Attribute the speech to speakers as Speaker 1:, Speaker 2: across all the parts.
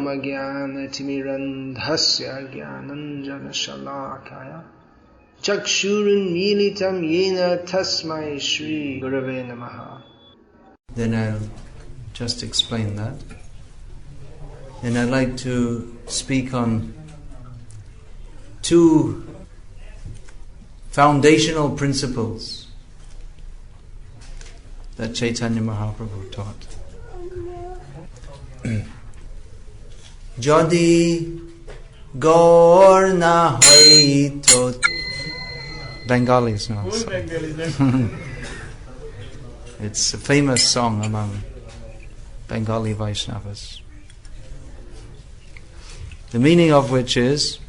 Speaker 1: Ajnana Timirandhasya Jnananjana Shalakaya Chakshurun Militam Yena Tasmai Shri Gurave Namaha. Then I'll just explain that. And I'd like to speak on two foundational principles that Chaitanya Mahaprabhu taught. Jadi Gaur na hoy to Bengali is not. It's a famous song among Bengali Vaishnavas. The meaning of which is,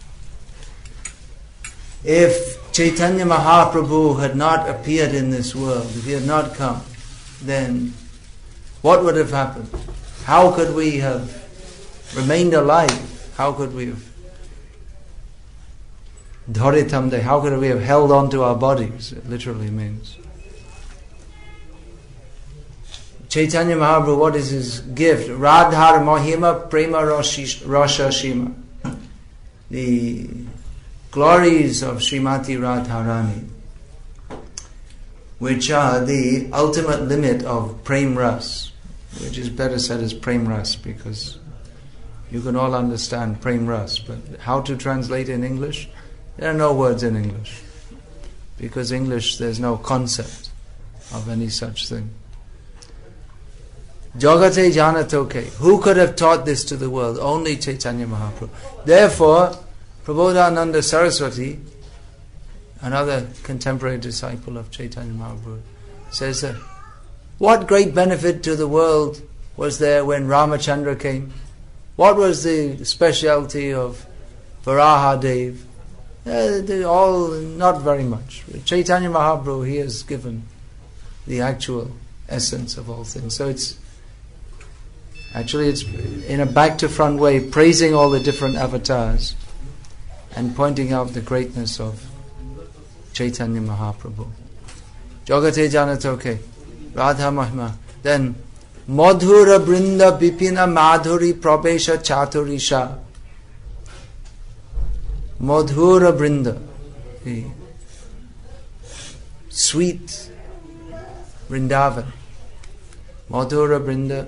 Speaker 1: if Chaitanya Mahaprabhu had not appeared in this world, if he had not come, then what would have happened? How could we have remained alive? How could we have dharitamde? How could we have held on to our bodies? It literally means. Chaitanya Mahaprabhu, what is his gift? Radhar Mahima Prema Rasha Shima. The glories of Srimati Radharani, which are the ultimate limit of Prem Ras, which is better said as Prem Ras, because you can all understand Prem Ras, but how to translate in English? There are no words in English, because English, there's no concept of any such thing. Jagate Janatoke. Who could have taught this to the world? Only Chaitanya Mahaprabhu. Therefore, Prabodhananda Saraswati, another contemporary disciple of Chaitanya Mahaprabhu, says that what great benefit to the world was there when Ramachandra came? What was the specialty of Varahadev? All not very much. Chaitanya Mahaprabhu, he has given the actual essence of all things. So it's in a back to front way, praising all the different avatars and pointing out the greatness of Chaitanya Mahaprabhu. Jagate Janatoke, Radha Mahima. Then Madhura Brinda Bipina Madhuri Prabesha Chaturisha. Madhura Brinda, the sweet Vrindavan. Madhura Brinda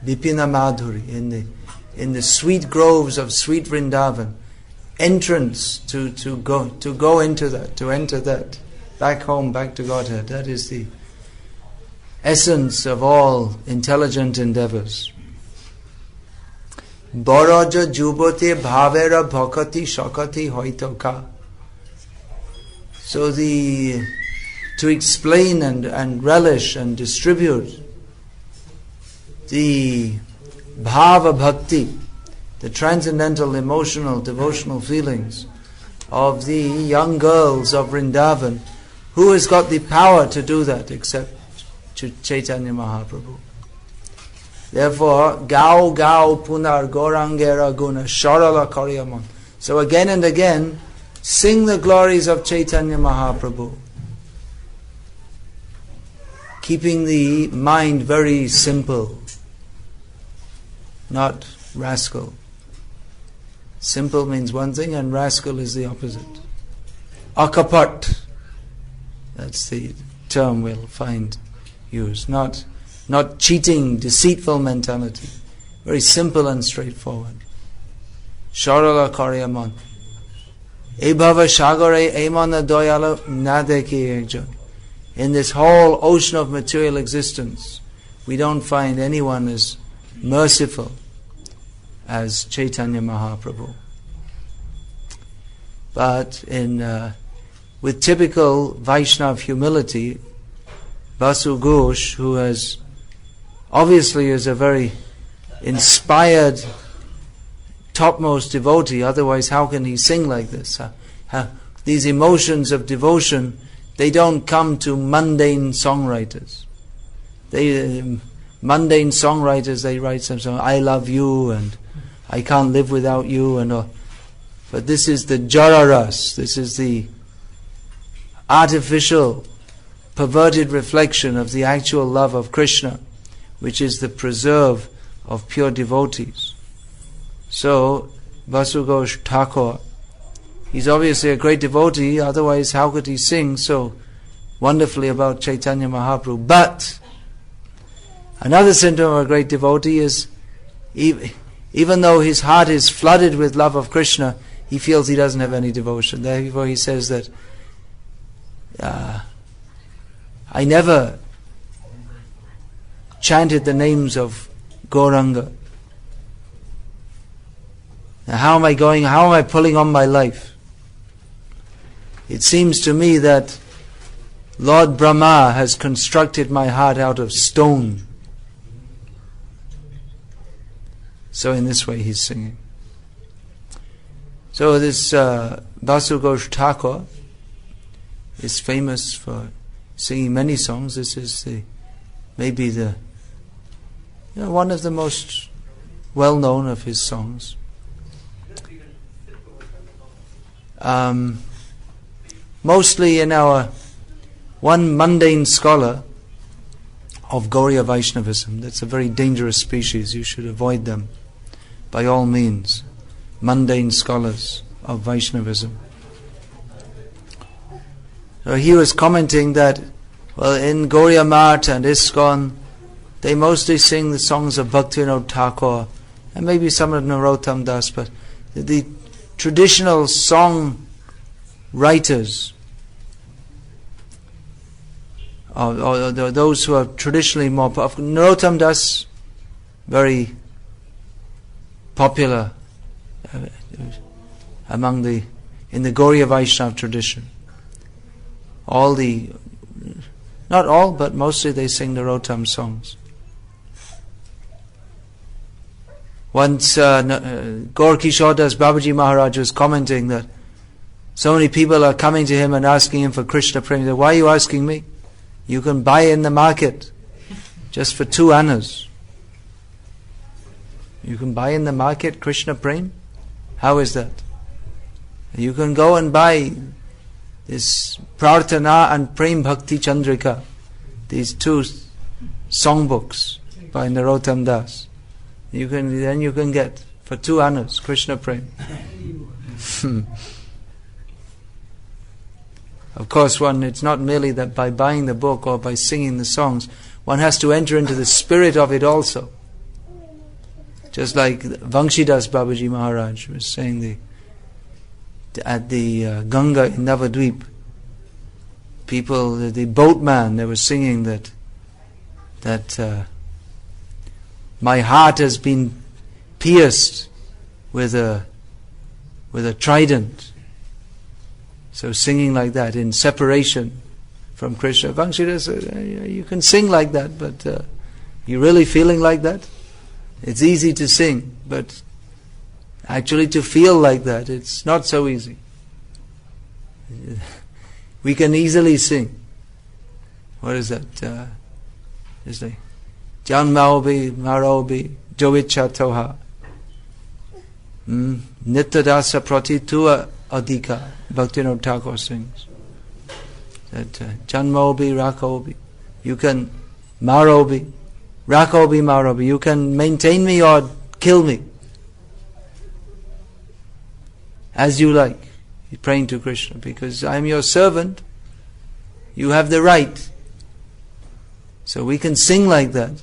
Speaker 1: Bipina Madhuri, in the sweet groves of sweet Vrindavan, entrance to go into that, to enter that, back home, back to Godhead. That is the essence of all intelligent endeavors. Baraja Jubote Bhavera Bhakati Shakati Hoitoka. So to explain and relish and distribute the bhava bhakti, the transcendental emotional devotional feelings of the young girls of Vrindavan. Who has got the power to do that except Chaitanya Mahaprabhu? Therefore, Gau Gau Punar Gorangera Guna Sharala Karyaman. So again and again, sing the glories of Chaitanya Mahaprabhu, keeping the mind very simple, not rascal. Simple means one thing and rascal is the opposite. Akapat, that's the term we'll find used. Not cheating, deceitful mentality. Very simple and straightforward. Sharala Karyaman. Ebhava Shagare Emana Doyala Nadeki Ekjan. In this whole ocean of material existence, we don't find anyone as merciful as Chaitanya Mahaprabhu. But with typical Vaishnav humility, Vasu Ghosh, who has obviously is a very inspired, topmost devotee, otherwise how can he sing like this? These emotions of devotion, they don't come to mundane songwriters. Mundane songwriters, they write some song, I love you and I can't live without you and all. But this is the jararas, this is the artificial, perverted reflection of the actual love of Krishna, which is the preserve of pure devotees. So, Basu Ghosh Thakur, he's obviously a great devotee, otherwise how could he sing so wonderfully about Chaitanya Mahaprabhu? But another symptom of a great devotee is, even though his heart is flooded with love of Krishna, he feels he doesn't have any devotion. Therefore he says that, I never chanted the names of Gauranga. Now how am I pulling on my life? It seems to me that Lord Brahma has constructed my heart out of stone. So in this way he's singing. So this Basu Ghosh Thakur is famous for singing many songs. This is maybe one of the most well known of his songs. Mostly in our one mundane scholar of Gauriya Vaishnavism. That's a very dangerous species. You should avoid them by all means. Mundane scholars of Vaishnavism. So he was commenting that, well, in Gauriya Math and ISKCON, they mostly sing the songs of Bhaktivinoda Thakur and maybe some of Narottam Das, but the traditional song writers, or those who are traditionally more Narottam Das, very popular in the Gauriya Vaishnava tradition. Not all, but mostly they sing Narottam songs. Once Gaur Kishore Das Babaji Maharaj was commenting that so many people are coming to him and asking him for Krishna Prem. He said, why are you asking me? You can buy in the market just for 2 annas. You can buy in the market Krishna Prem? How is that? You can go and buy this Prarthana and Prem Bhakti Chandrika, these 2 songbooks by Narottam Das. You can get for 2 annas Krishna Prem. Of course, it's not merely that by buying the book or by singing the songs, one has to enter into the spirit of it also. Just like Vangshidas Babaji Maharaj was saying at the Ganga in Navadvip, people, the boatman, they were singing that my heart has been pierced with a trident. So singing like that in separation from Krishna. Vangshidas said, you can sing like that, but you really feeling like that? It's easy to sing, but actually to feel like that, it's not so easy. We can easily sing. What is that? It's like Janmaobi, Marobi, Jovicha Toha. Nittadasa Pratitua Adhika. Bhaktivinoda Thakur sings. That Janmaobi, Rakobi. You can Marobi, Rakobi, Marobi. You can maintain me or kill me. As you like. You're praying to Krishna, because I am your servant. You have the right. So we can sing like that.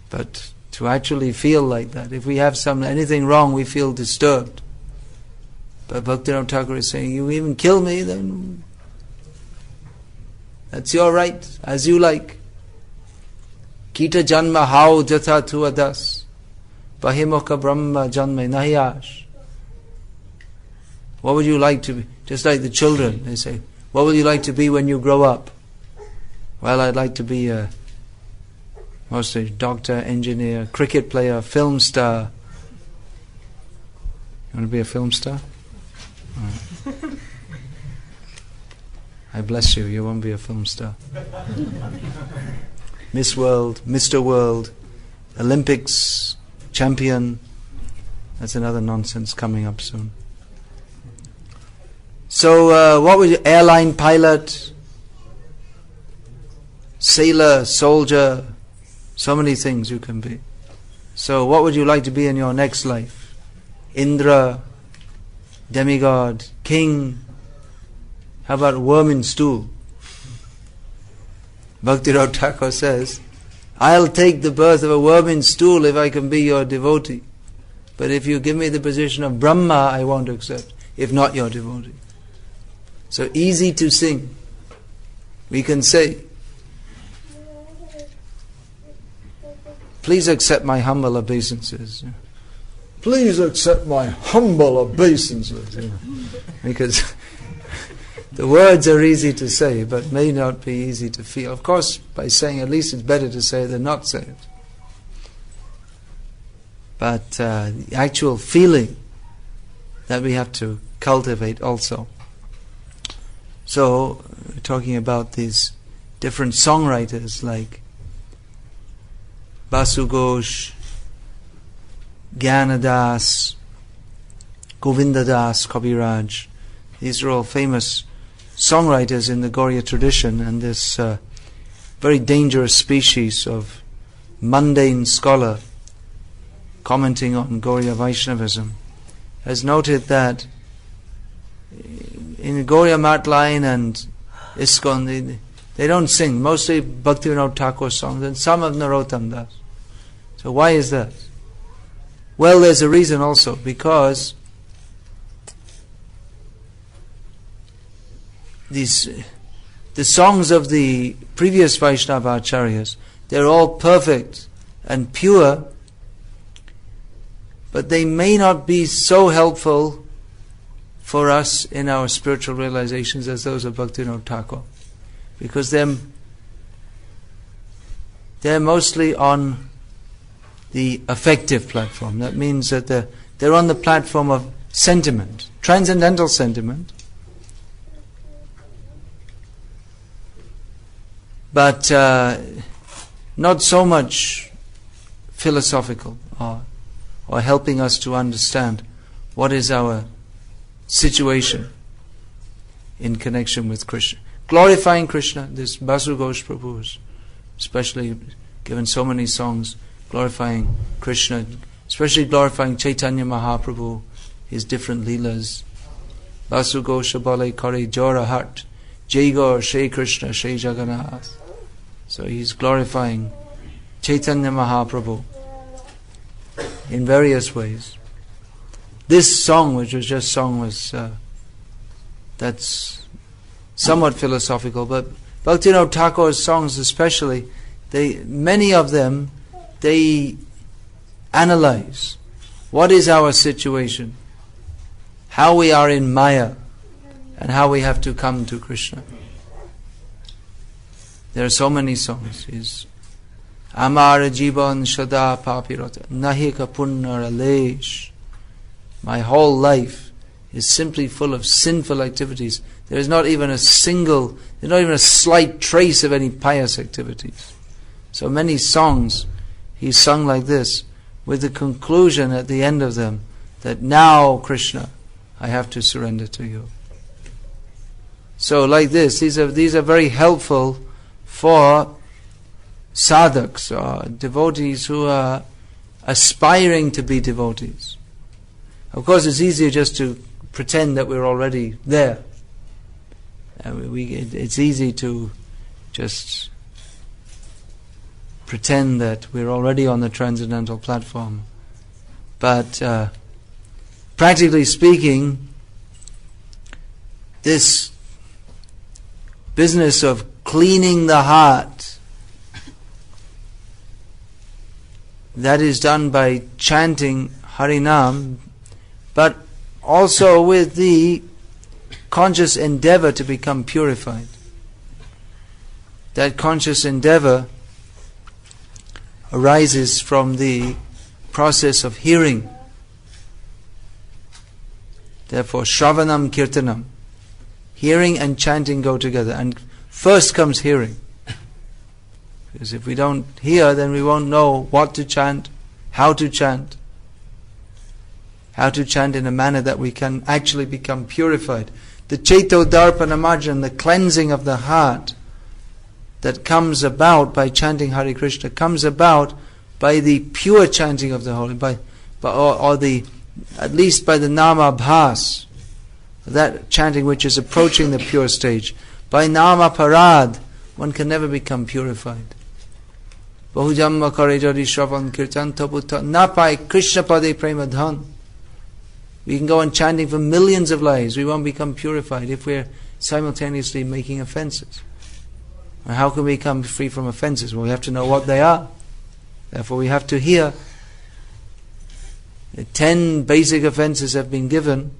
Speaker 1: But to actually feel like that, if we have anything wrong, we feel disturbed. But Bhaktivinoda Thakur is saying, you even kill me, then that's your right, as you like. Kita janma hao jatha tu adas, bahimoka brahma janma nahiyash. What would you like to be? Just like the children, they say, what would you like to be when you grow up? Well, I'd like to be mostly doctor, engineer, cricket player, film star. You want to be a film star? Right. I bless you, you won't be a film star. Miss World, Mr. World, Olympics, champion. That's another nonsense coming up soon. So, what was your airline pilot, sailor, soldier, So many things you can be. So what would you like to be in your next life? Indra, demigod, king? How about worm in stool? Bhakti-Rao Thakur says, I'll take the birth of a worm in stool if I can be your devotee. But if you give me the position of Brahma, I won't accept, if not your devotee. So easy to sing. We can say, please accept my humble obeisances. Please accept my humble obeisances. Because the words are easy to say, but may not be easy to feel. Of course, by saying at least it's better to say it than not say it. But the actual feeling that we have to cultivate also. So, we're talking about these different songwriters like Basu Ghosh, Gyanadas, Govindadas, Kabiraj. These are all famous songwriters in the Gauriya tradition, and this very dangerous species of mundane scholar commenting on Gauriya Vaishnavism has noted that in Gauriya Mat line and ISKCON they don't sing, mostly Bhakti-Vinod Thakur songs and some of Narottam Das. So why is that? Well, there's a reason also, because the songs of the previous Vaishnava Acharyas, they're all perfect and pure, but they may not be so helpful for us in our spiritual realizations as those of Bhakti-Vinod Thakur, because they're mostly on the affective platform. That means that they're on the platform of sentiment, transcendental sentiment, but not so much philosophical or helping us to understand what is our situation in connection with Krishna. Glorifying Krishna, this Basu Ghosh Prabhu has especially given so many songs glorifying Krishna, especially glorifying Chaitanya Mahaprabhu, his different leelas. Basu Gosha Bale Kare Jora Hat, Jai Gaur Shri Krishna Shri Jagannath. So he's glorifying Chaitanya Mahaprabhu in various ways. This song, which was just sung, was that's somewhat philosophical, but Bhakti-Vinod Thakur's songs especially, many of them, they analyze what is our situation, how we are in Maya, and how we have to come to Krishna. There are so many songs. Amara Jivan Shada Papirata Nahika Punnar Alesh. My whole life is simply full of sinful activities. There is not even a slight trace of any pious activities. So many songs he sung like this, with the conclusion at the end of them that now, Krishna, I have to surrender to you. So like this, these are very helpful for sadhaks or devotees who are aspiring to be devotees. Of course, it's easier just to pretend that we're already there. It's easy to just pretend that we're already on the transcendental platform. But practically speaking, this business of cleaning the heart, that is done by chanting Harinam, but also with the conscious endeavor to become purified. That conscious endeavor arises from the process of hearing. Therefore, Shravanam Kirtanam, hearing and chanting go together. And first comes hearing. Because if we don't hear, then we won't know what to chant, how to chant in a manner that we can actually become purified. The Chaito Darpana Marjan, the cleansing of the heart, that comes about by chanting Hare Krishna comes about by the pure chanting of the holy, or at least by the nama bhas, that chanting which is approaching the pure stage. By nama parad, one can never become purified. Bahujamma kare jadi shravan kirtan taputa napai Krishna pade prema dhan. We can go on chanting for millions of lives. We won't become purified if we're simultaneously making offenses. And how can we become free from offenses? Well, we have to know what they are. Therefore, we have to hear. 10 basic offenses have been given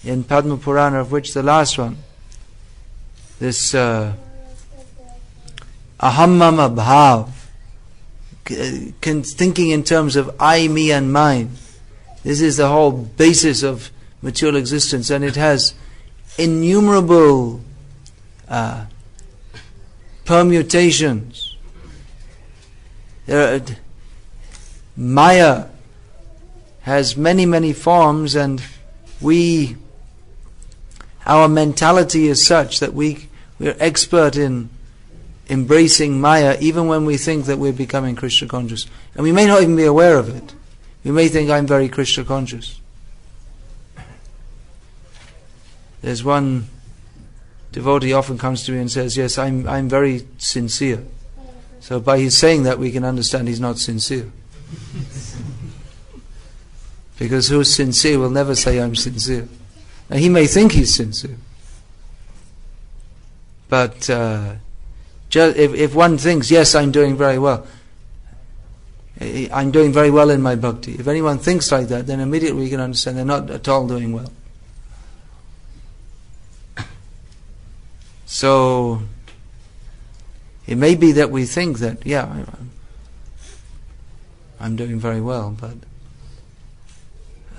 Speaker 1: in Padma Purana, of which the last one, this aham mama bhav, thinking in terms of I, me and mine. This is the whole basis of material existence, and it has innumerable permutations. Maya has many forms, and our mentality is such that we're expert in embracing Maya, even when we think that we're becoming Krishna conscious. And we may not even be aware of it. We may think, I'm very Krishna conscious. There's one devotee often comes to me and says, yes, I'm very sincere. So by his saying that, we can understand he's not sincere. Because who's sincere will never say, I'm sincere. Now, he may think he's sincere. But if one thinks, yes, I'm doing very well, I'm doing very well in my bhakti. If anyone thinks like that, then immediately we can understand they're not at all doing well. So, it may be that we think that, yeah, I'm doing very well, but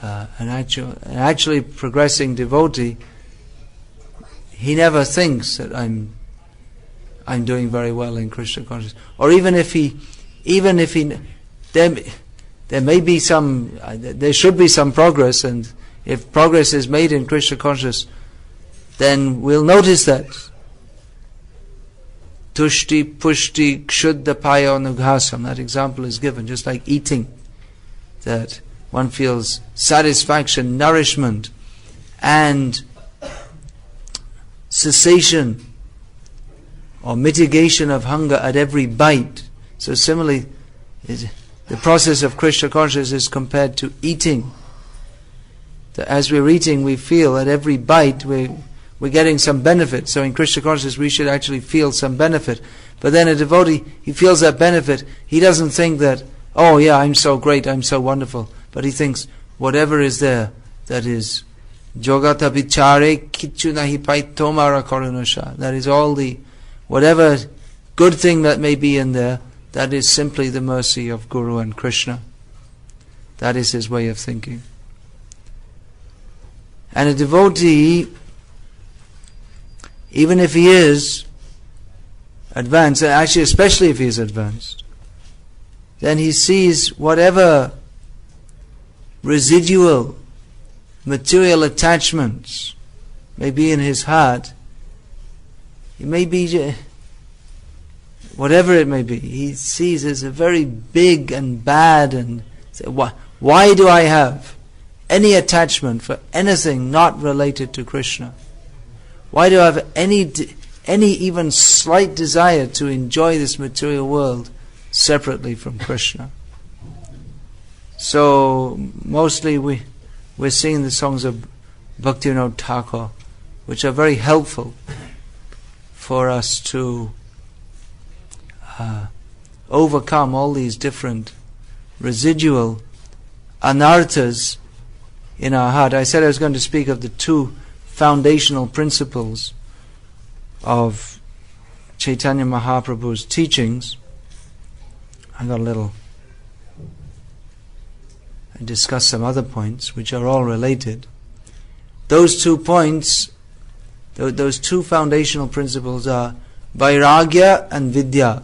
Speaker 1: an actually progressing devotee, he never thinks that I'm doing very well in Krishna consciousness. Or even if he, there may be there should be some progress, and if progress is made in Krishna consciousness, then we'll notice that. Tushti, pushti, kshuddha payo nughasam. That example is given, just like eating. That one feels satisfaction, nourishment, and cessation or mitigation of hunger at every bite. So similarly, the process of Krishna consciousness is compared to eating. That as we're eating, we feel at every bite we're getting some benefit. So in Krishna consciousness, we should actually feel some benefit. But then a devotee, he feels that benefit. He doesn't think that, oh yeah, I'm so great, I'm so wonderful. But he thinks, whatever is there, that is jogata vichare kichu nahi paitomara karunasha. That is all whatever good thing that may be in there, that is simply the mercy of Guru and Krishna. That is his way of thinking. And a devotee, even if he is advanced, actually especially if he is advanced, then he sees whatever residual material attachments may be in his heart, it may be whatever it may be, he sees as a very big and bad, and say, why do I have any attachment for anything not related to Krishna? Why do I have any even slight desire to enjoy this material world separately from Krishna? So mostly we're singing the songs of Bhaktivinoda Thakur, which are very helpful for us to overcome all these different residual anarthas in our heart. I said I was going to speak of the 2 foundational principles of Chaitanya Mahaprabhu's teachings. I discussed some other points which are all related. Those 2 points, those 2 foundational principles are Vairagya and Vidya.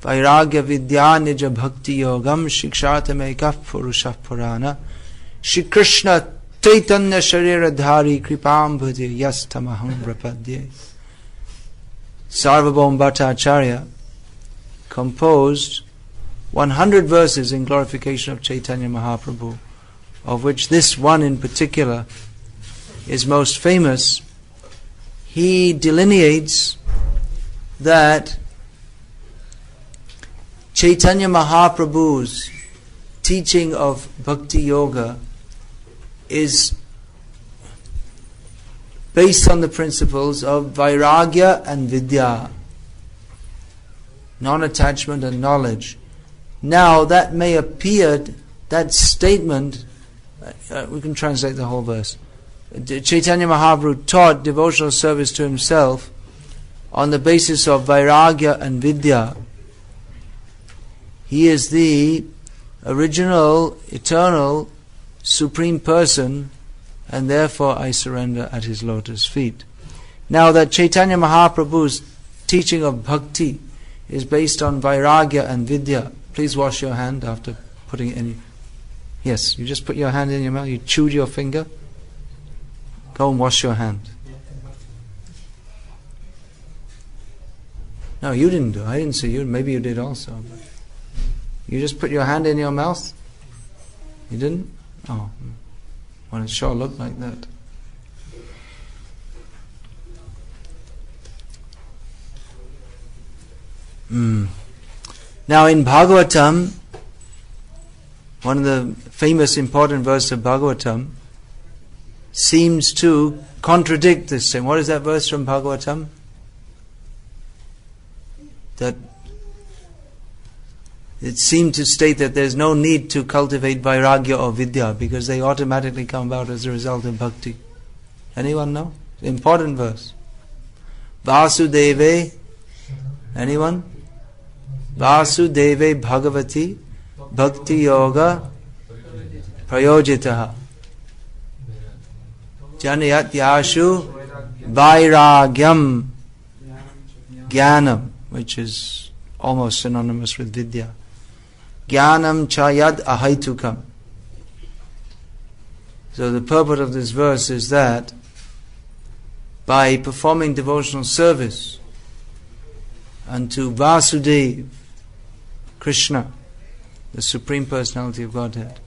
Speaker 1: Vairagya Vidya Nija Bhakti Yogam Shikshatam Ekaf Purushah Purana Shri Krishna Chaitanya Sharira Dhari Kripam Bhati Yastamaham Prapadye. Sarvabhauma Bhattacharya composed 100 verses in glorification of Chaitanya Mahaprabhu, of which this one in particular is most famous. He delineates that Chaitanya Mahaprabhu's teaching of Bhakti Yoga is based on the principles of Vairagya and Vidya, non-attachment and knowledge. Now that may appear, that statement, we can translate the whole verse. Chaitanya Mahaprabhu taught devotional service to himself on the basis of Vairagya and Vidya. He is the original, eternal, supreme person, and therefore I surrender at his lotus feet. Now that Chaitanya Mahaprabhu's teaching of Bhakti is based on Vairagya and Vidya. Please wash your hand after putting it in. Yes, you just put your hand in your mouth, you chewed your finger. Go and wash your hand. No, you didn't do it. I didn't see you. Maybe you did also. But you just put your hand in your mouth? You didn't? Oh. Well, it sure looked like that. Now in Bhagavatam, one of the famous important verses of Bhagavatam seems to contradict this thing. What is that verse from Bhagavatam? That it seemed to state that there's no need to cultivate Vairagya or Vidya because they automatically come about as a result of Bhakti. Anyone know? Important verse. Vasudeve. Anyone? Vasudeve Bhagavati Bhakti Yoga Prayojitaha Janayat Yashu Vairagyam Jnanam, which is almost synonymous with Vidya. Jnanam Chayad Ahaitukam. So the purport of this verse is that by performing devotional service unto Vasudeva, Krishna, the Supreme Personality of Godhead,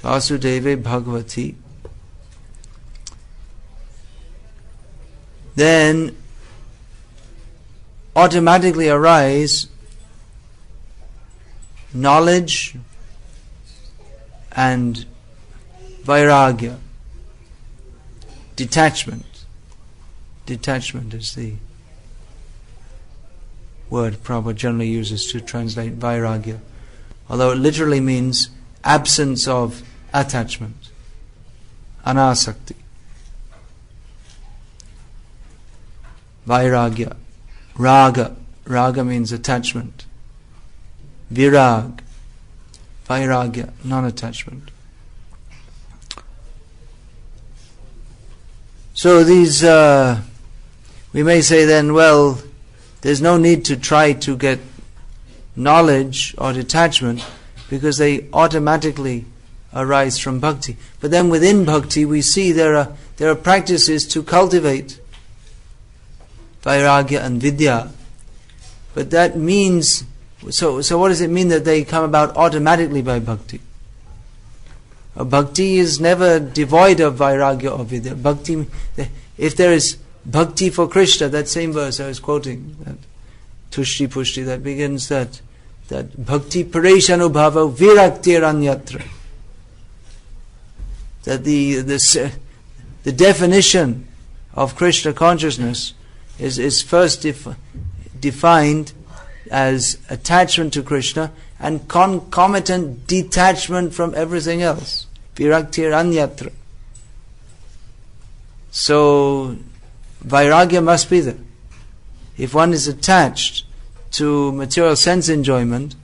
Speaker 1: Vasudeva Bhagavati, then automatically arise knowledge and vairagya, detachment. Detachment is the word Prabhupada generally uses to translate vairagya, although it literally means absence of attachment, anasakti. Vairagya, raga, raga means attachment, virag, vairagya, non-attachment. So these, we may say then, well, there's no need to try to get knowledge or detachment because they automatically arise from bhakti. But then within bhakti we see there are practices to cultivate vairagya and vidya. But that means, so what does it mean that they come about automatically by bhakti? Bhakti is never devoid of vairagya or vidya. Bhakti, if there is bhakti for Krishna, that same verse I was quoting, that Tushti Pushti, that begins that bhakti pareshanubhava viraktiranyatra. That the definition of Krishna consciousness is first defined as attachment to Krishna and concomitant detachment from everything else. Viraktiranyatra. So vairagya must be there. If one is attached to material sense enjoyment,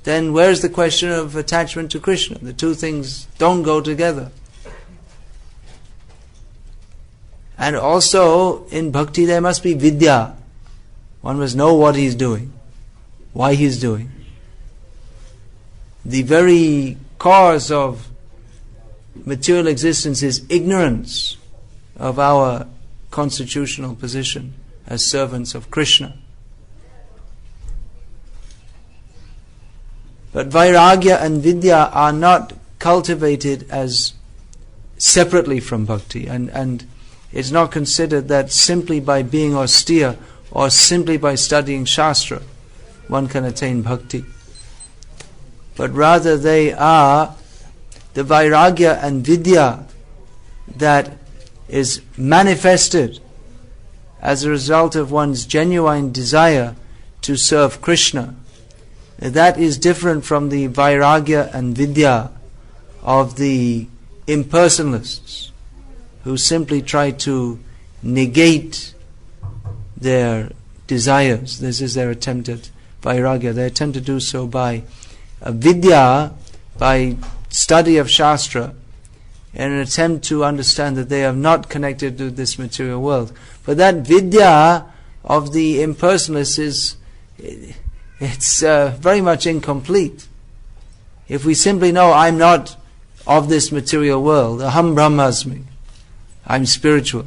Speaker 1: then where's the question of attachment to Krishna? The two things don't go together. And also in bhakti there must be vidya. One must know what he's doing, why he's doing. The very cause of material existence is ignorance of our constitutional position as servants of Krishna. But Vairagya and Vidya are not cultivated as separately from bhakti, and it's not considered that simply by being austere or simply by studying Shastra one can attain bhakti. But rather they are the Vairagya and Vidya that is manifested as a result of one's genuine desire to serve Krishna. That is different from the Vairagya and Vidya of the impersonalists who simply try to negate their desires. This is their attempt at Vairagya. They attempt to do so by Vidya, by study of Shastra, in an attempt to understand that they are not connected to this material world. But that Vidya of the impersonalists it's very much incomplete. If we simply know I'm not of this material world, aham brahmasmi, I'm spiritual,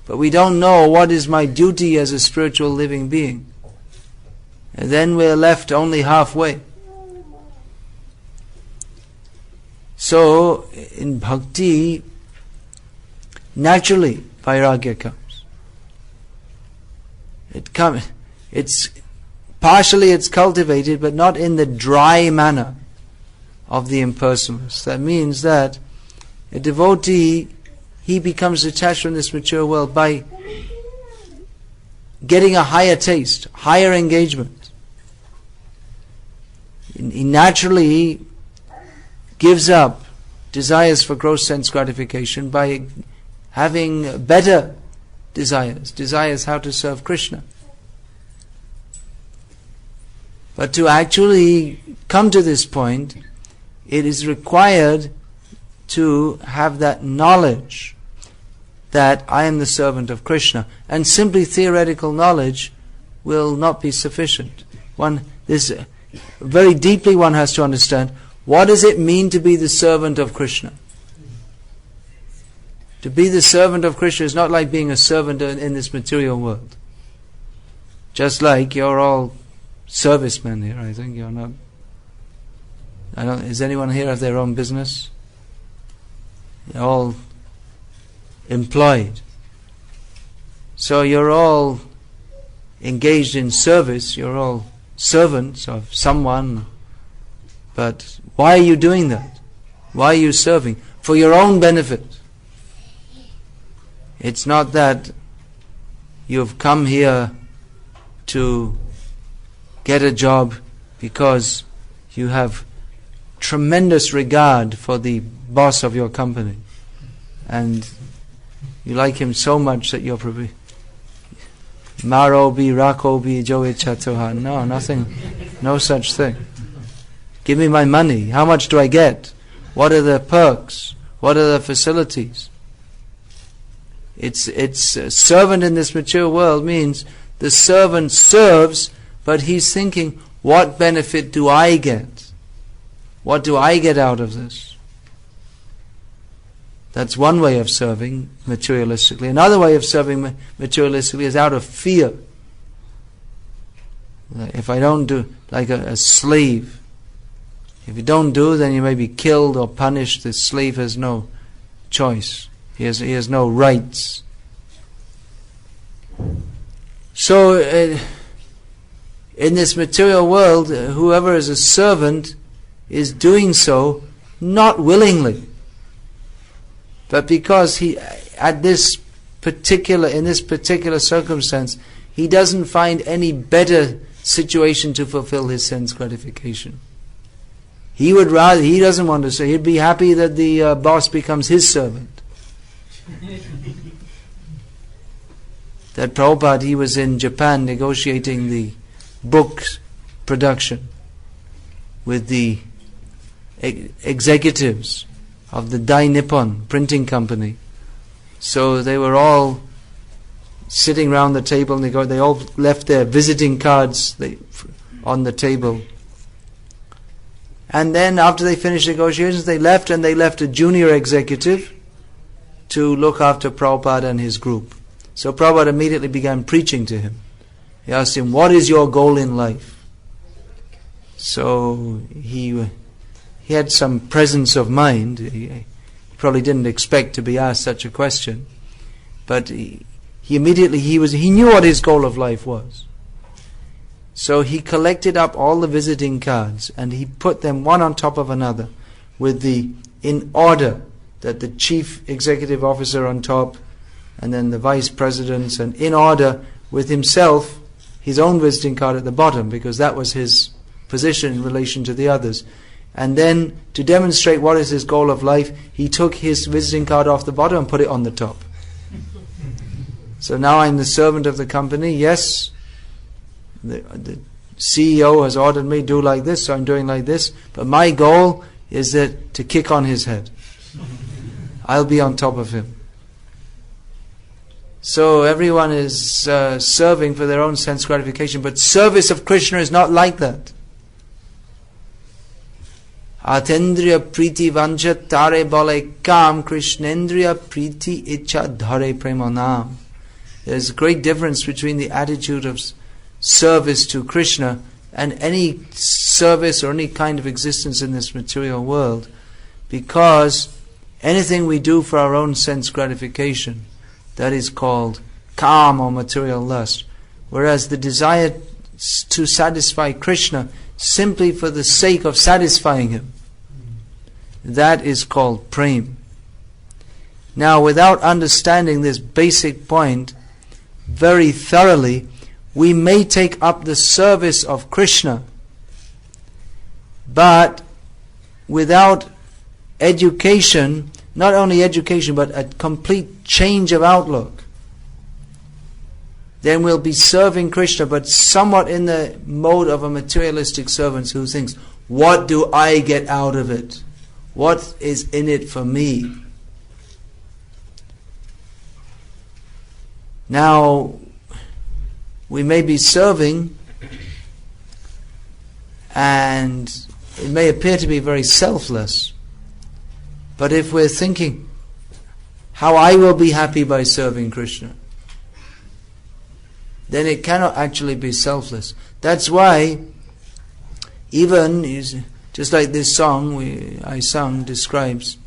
Speaker 1: but we don't know what is my duty as a spiritual living being, and then we're left only halfway. So in bhakti, naturally vairagya comes. It's partially it's cultivated, but not in the dry manner of the impersonalists. That means that a devotee, he becomes detached from this mature world by getting a higher taste, higher engagement. He naturally gives up desires for gross sense gratification by having better desires how to serve Krishna. But to actually come to this point, it is required to have that knowledge that I am the servant of Krishna. And simply theoretical knowledge will not be sufficient. Very deeply one has to understand, what does it mean to be the servant of Krishna? To be the servant of Krishna is not like being a servant in this material world. Just like you're all servicemen here, I think you're not. Is anyone here have their own business? You're all employed. So you're all engaged in service, you're all servants of someone. But why are you doing that? Why are you serving? For your own benefit. It's not that you've come here to get a job because you have tremendous regard for the boss of your company and you like him so much that you're probably Marobi, Rakobi, Joe Chatoha. No, nothing, no such thing. Give me my money. How much do I get? What are the perks? What are the facilities? It's a servant in this mature world means the servant serves, but he's thinking, what benefit do I get? What do I get out of this? That's one way of serving materialistically. Another way of serving materialistically is out of fear. If I don't do, like a slave, if you don't do, then you may be killed or punished. The slave has no choice. He has no rights. So, in this material world, whoever is a servant is doing so not willingly, but because in this particular circumstance, he doesn't find any better situation to fulfill his sense gratification. He doesn't want to say, he'd be happy that the boss becomes his servant. That Prabhupada, he was in Japan negotiating the book production with the executives of the Dai Nippon printing company. So they were all sitting around the table and they all left their visiting cards on the table. And then after they finished negotiations, they left a junior executive to look after Prabhupada and his group. So Prabhupada immediately began preaching to him. He asked him, what is your goal in life? So he had some presence of mind. He probably didn't expect to be asked such a question. But he knew what his goal of life was. So he collected up all the visiting cards and he put them one on top of another in order, that the chief executive officer on top and then the vice presidents, and in order with himself, his own visiting card at the bottom, because that was his position in relation to the others. And then to demonstrate what is his goal of life, he took his visiting card off the bottom and put it on the top. So now I'm the servant of the company. Yes, the CEO has ordered me do like this, so I'm doing like this. But my goal is to kick on his head. I'll be on top of him. So everyone is serving for their own sense gratification, but service of Krishna is not like that. Atendriya priti vanchat tare bale kam, Krishnendriya priti icha dhare premanam. There's a great difference between the attitude of service to Krishna and any service or any kind of existence in this material world, because anything we do for our own sense gratification, that is called kam or material lust. Whereas the desire to satisfy Krishna simply for the sake of satisfying Him, that is called prem. Now, without understanding this basic point very thoroughly, we may take up the service of Krishna, but without education, not only education but a complete change of outlook, then we'll be serving Krishna but somewhat in the mode of a materialistic servant who thinks, what do I get out of it? What is in it for me? Now, we may be serving and it may appear to be very selfless, but if we're thinking how I will be happy by serving Krishna, then it cannot actually be selfless. That's why even, just like this song I sung describes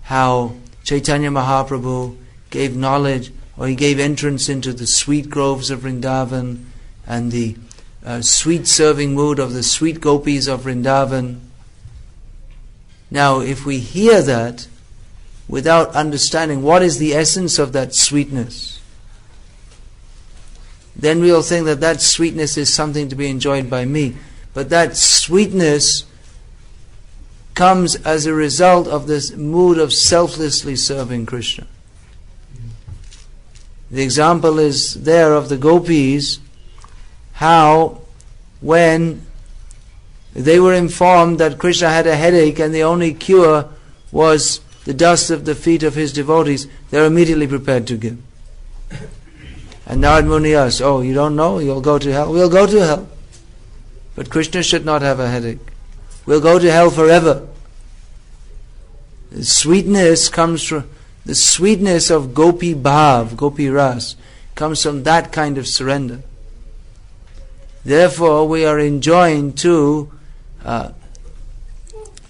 Speaker 1: how Chaitanya Mahaprabhu gave knowledge, or he gave entrance into the sweet groves of Vrindavan and the sweet serving mood of the sweet gopis of Vrindavan. Now, if we hear that without understanding what is the essence of that sweetness, then we'll think that that sweetness is something to be enjoyed by me. But that sweetness comes as a result of this mood of selflessly serving Krishna. The example is there of the gopis, how when they were informed that Krishna had a headache and the only cure was the dust of the feet of his devotees, they were immediately prepared to give. And Narad Muni asked, oh, you don't know? You'll go to hell? We'll go to hell. But Krishna should not have a headache. We'll go to hell forever. The sweetness comes from, the sweetness of Gopi Bhav, Gopi Ras, comes from that kind of surrender. Therefore, we are enjoined to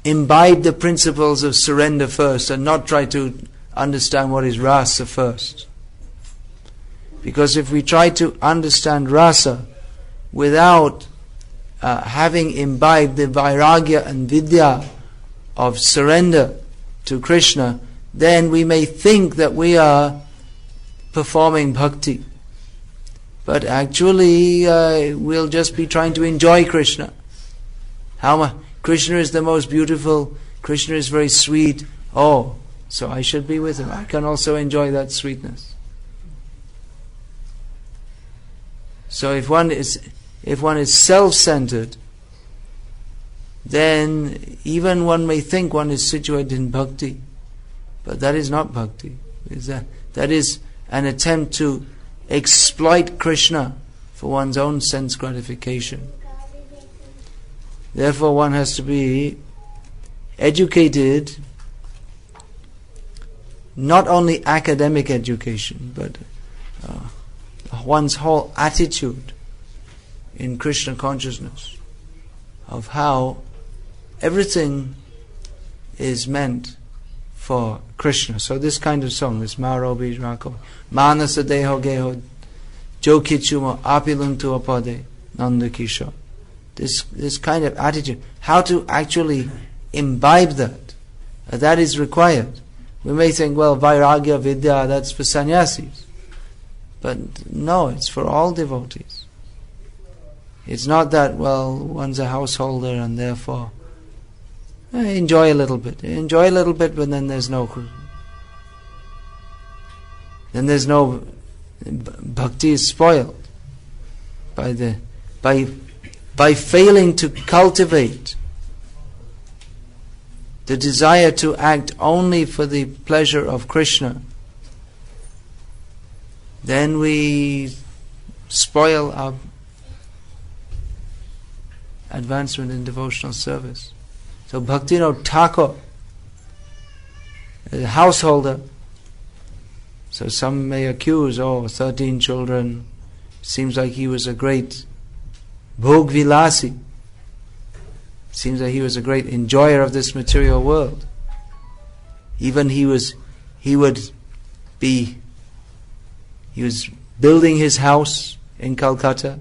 Speaker 1: imbibe the principles of surrender first and not try to understand what is rasa first. Because if we try to understand rasa without having imbibed the vairagya and vidya of surrender to Krishna, then we may think that we are performing bhakti. But actually, we'll just be trying to enjoy Krishna. Krishna is the most beautiful, Krishna is very sweet. Oh, so I should be with him. I can also enjoy that sweetness. So if one is self-centered, then even one may think one is situated in bhakti, but that is not bhakti. That is an attempt to exploit Krishna for one's own sense gratification. Therefore, one has to be educated, not only academic education, but one's whole attitude in Krishna consciousness, of how everything is meant for Krishna. So this kind of song, this Marobi Rako, Manasa Deho Geho, Jo Kichuma Apiluntu Apade, Nanda Kisho. This kind of attitude, how to actually imbibe that is required. We may think, well, Vairagya, Vidya, that's for sannyasis. But no, it's for all devotees. It's not that, well, one's a householder and therefore enjoy a little bit. Enjoy a little bit, but then there's no bhakti is spoiled by failing to cultivate the desire to act only for the pleasure of Krishna. Then we spoil our advancement in devotional service. So Bhaktivinoda Thakur, a householder, so some may accuse, 13 children, seems like he was a great Bhog Vilasi, seems like he was a great enjoyer of this material world. Even he was building his house in Calcutta,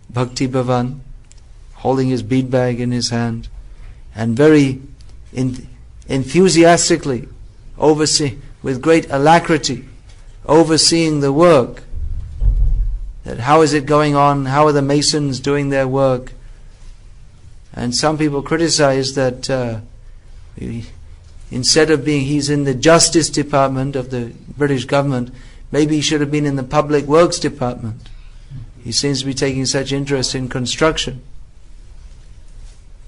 Speaker 1: Bhakti Bhavan, holding his bead bag in his hand, and very enthusiastically with great alacrity, overseeing the work. That how is it going on? How are the masons doing their work? And some people criticize that instead of he's in the justice department of the British government, maybe he should have been in the public works department. He seems to be taking such interest in construction.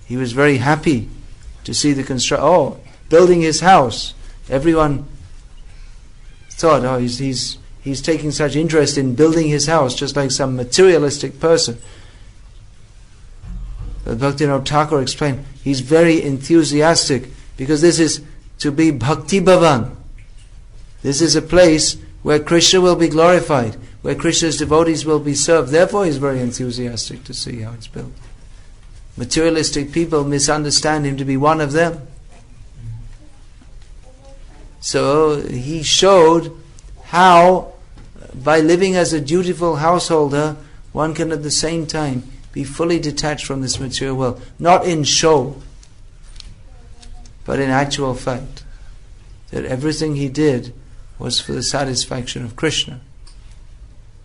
Speaker 1: He was very happy to see the building his house. Everyone thought, he's taking such interest in building his house, just like some materialistic person. But Bhaktivinoda Thakur explained, he's very enthusiastic because this is to be Bhakti Bhavan. This is a place where Krishna will be glorified, where Krishna's devotees will be served. Therefore he's very enthusiastic to see how it's built. Materialistic people misunderstand him to be one of them. So he showed how, by living as a dutiful householder, one can at the same time be fully detached from this material world. Not in show, but in actual fact. That everything he did was for the satisfaction of Krishna.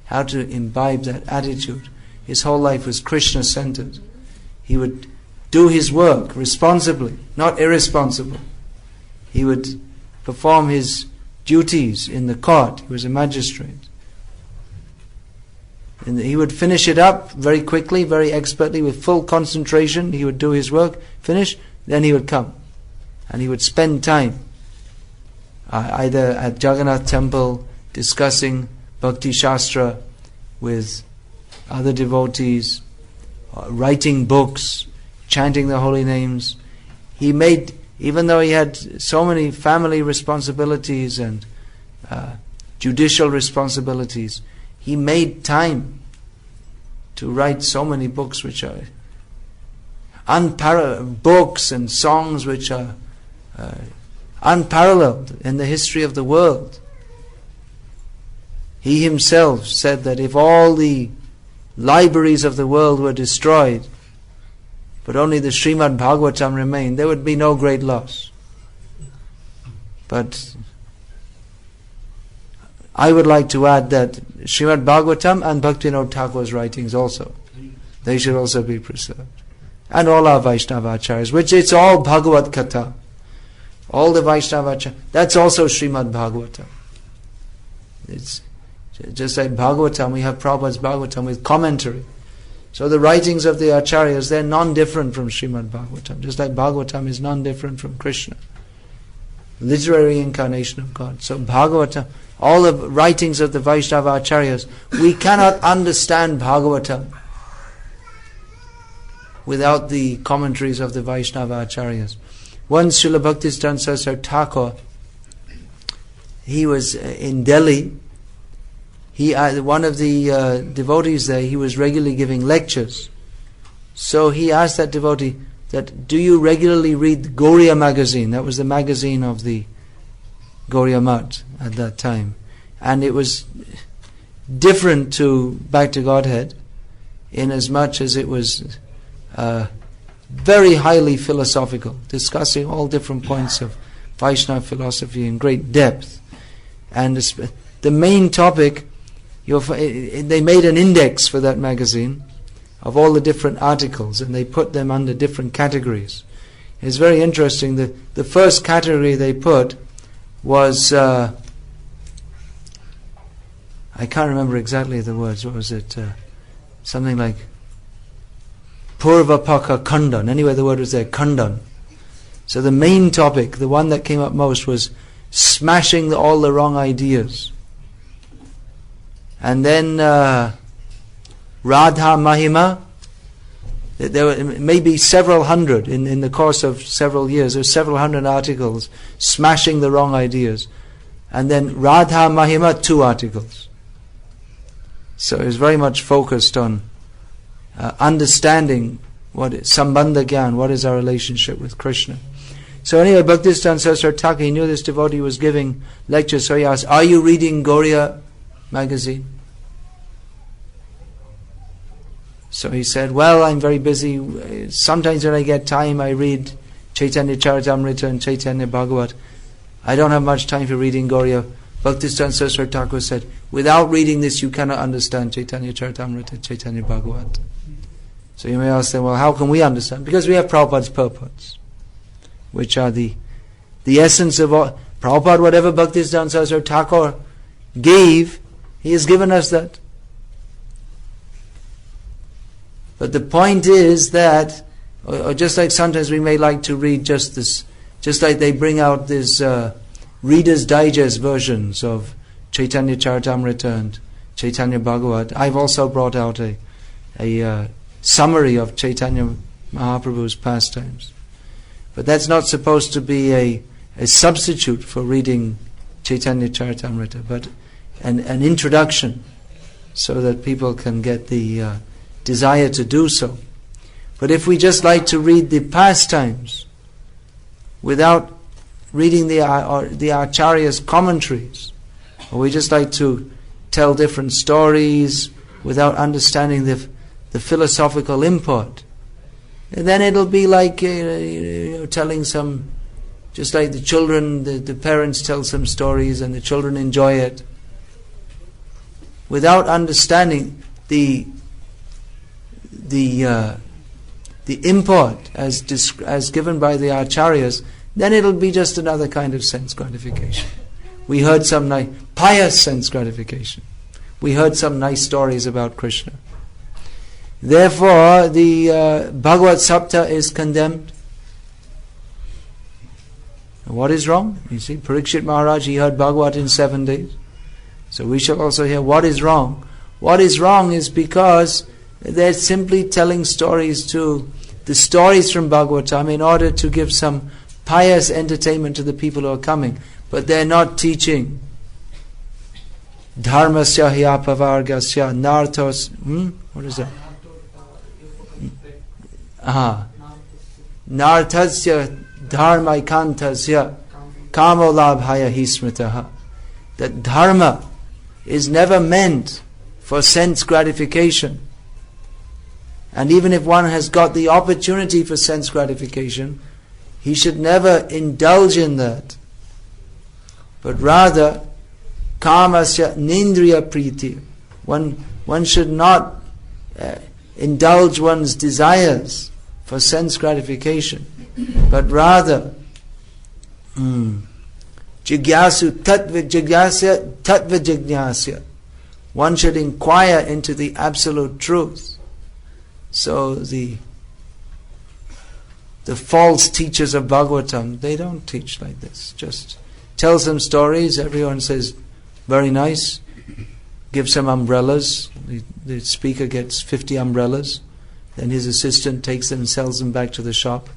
Speaker 1: How to imbibe that attitude. His whole life was Krishna-centered. He would do his work responsibly, not irresponsibly. He would perform his duties in the court. He was a magistrate. And he would finish it up very quickly, very expertly, with full concentration. He would do his work, finish, then he would come. And he would spend time either at Jagannath temple discussing Bhakti Shastra with other devotees, writing books, chanting the holy names. He made, even though he had so many family responsibilities and judicial responsibilities, he made time to write so many books which are unparalleled, books and songs which are unparalleled in the history of the world. He himself said that if all the libraries of the world were destroyed, but only the Srimad Bhagavatam remained, there would be no great loss. But I would like to add that Srimad Bhagavatam and Bhaktivinoda Thakur's writings also, they should also be preserved. And all our Vaishnava Acharyas, which it's all Bhagavad Katha. All the Vaishnava Acharyas, that's also Srimad Bhagavatam. It's just like Bhagavatam, we have Prabhupada's Bhagavatam with commentary. So the writings of the Acharyas, they're non-different from Srimad Bhagavatam, just like Bhagavatam is non-different from Krishna. Literary incarnation of God. So Bhagavatam, all the writings of the Vaishnava Acharyas, we cannot understand Bhagavatam without the commentaries of the Vaishnava Acharyas. Once Srila Bhaktisiddhanta Saraswati Thakur, he was in Delhi. one of the devotees there, he was regularly giving lectures. So he asked that devotee that, do you regularly read the Gauriya magazine? That was the magazine of the Gauriya Math at that time. And it was different to Back to Godhead, in as much as it was very highly philosophical, discussing all different points of Vaishnava philosophy in great depth. And the main topic, they made an index for that magazine of all the different articles, and they put them under different categories. It's very interesting. The first category they put was, I can't remember exactly the words. What was it? Something like Purvapaka Khandan. Anyway, the word was there, Khandan. So the main topic, the one that came up most, was smashing all the wrong ideas. And then Radha Mahima. There were maybe several hundred in the course of several years. There were several hundred articles smashing the wrong ideas. And then Radha Mahima, 2 articles. So it was very much focused on understanding what is Sambandha Gyan, what is our relationship with Krishna. So anyway, Bhaktisiddhanta Saraswati Thakur, he knew this devotee was giving lectures, so he asked, are you reading Gauriya magazine? So he said, well, I'm very busy. Sometimes when I get time, I read Chaitanya Charitamrita and Chaitanya Bhagavat. I don't have much time for reading Gauriya. Bhaktisiddhanta Saraswati Thakur said, without reading this, you cannot understand Chaitanya Charitamrita, Chaitanya Bhagavat. So you may ask them, well, how can we understand? Because we have Prabhupada's purports, which are the essence of all. Prabhupada, whatever Bhaktisiddhanta Saraswati Thakur gave, he has given us that. But the point is that, or just like sometimes we may like to read just this, just like they bring out this Reader's Digest versions of Chaitanya Charitamrita and Chaitanya Bhagavat. I've also brought out a summary of Chaitanya Mahaprabhu's pastimes. But that's not supposed to be a substitute for reading Chaitanya Charitamrita, but an introduction so that people can get the desire to do so. But if we just like to read the pastimes without reading the Acharya's commentaries, or we just like to tell different stories without understanding the philosophical import, then it'll be like telling some, just like the children, the parents tell some stories and the children enjoy it, without understanding the import as given by the Acharyas, then it'll be just another kind of sense gratification. We heard some nice, pious sense gratification. We heard some nice stories about Krishna. Therefore, the Bhagavad Sapta is condemned. What is wrong? You see, Parikshit Maharaj, he heard Bhagavat in 7 days. So we shall also hear what is wrong. What is wrong is because they're simply telling stories from Bhagavatam in order to give some pious entertainment to the people who are coming. But they're not teaching dharmasya hyapavargasya narthos. What is that? Narthasya dharmaikantasya kamolabhaya hismritaha. That dharma is never meant for sense gratification. And even if one has got the opportunity for sense gratification, he should never indulge in that. But rather, kamasya nindriya priti. One should not indulge one's desires for sense gratification, but rather jigyasu tattva jignasya. One should inquire into the absolute truth. So the false teachers of Bhagavatam, they don't teach like this. Just tell some stories, everyone says, very nice. Give some umbrellas. The speaker gets 50 umbrellas. Then his assistant takes them and sells them back to the shop